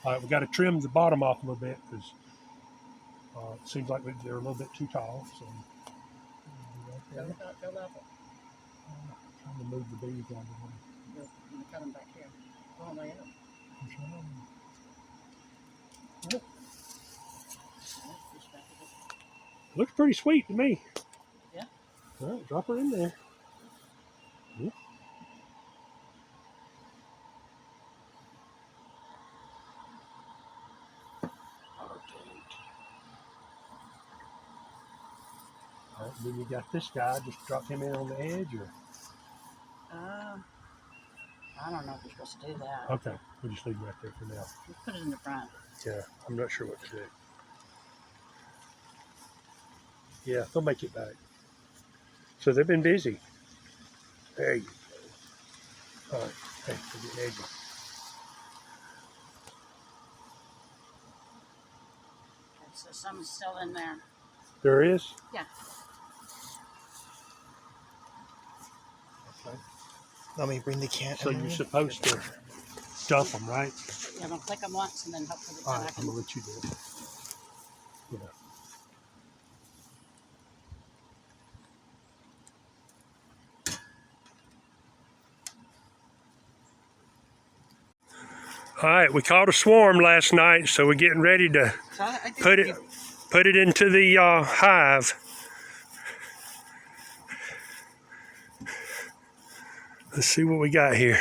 All right, we got to trim the bottom off a little bit because it seems like they're a little bit too tall. So Go level. Trying to move the bees out of the way. You're cut them back here. Go all the way up. Yep. Looks pretty sweet to me. Yeah. All right, drop her in there. Yeah. All right, then you got this guy. Just drop him in on the edge, or I don't know if you're supposed to do that. okay, we'll just leave him right there for now. Just put it in the front. Yeah, I'm not sure what to do. Yeah, they'll make it back. So they've been busy. There you go. All right, hey, we're getting edgy. Okay, so some's still in there. There is? Yeah. Okay. Let me bring the can. So you're supposed to dump them, right? Yeah, we'll click them once and then hopefully All then right, I I'm can. gonna let you do it. Yeah. All right, we caught a swarm last night, so we're getting ready to So I think put it into the hive. Let's see what we got here.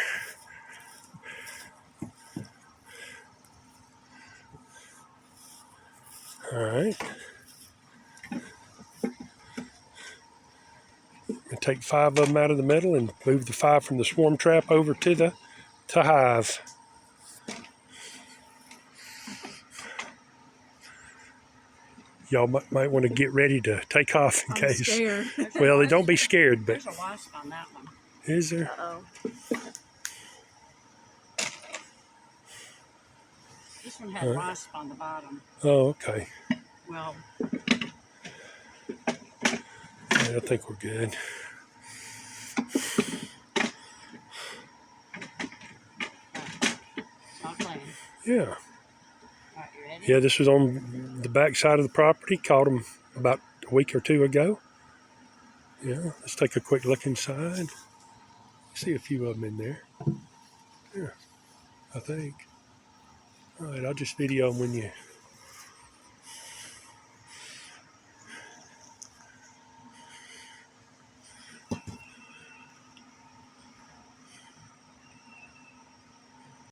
All right. And take 5 of them out of the middle and move the 5 from the swarm trap over to the hive. Y'all might want to get ready to take off in case. scared. Well, don't be scared, but There's a wasp on that one. is there? Uh-oh. This one had wasp on the bottom. Oh, okay. Well, Yeah, I think we're good. not clean. Yeah. All right, you ready? Yeah, this was on the back side of the property. Caught them about a week or 2 ago. Yeah, let's take a quick look inside. See a few of them in there. Yeah, I think. All right, I'll just video them when you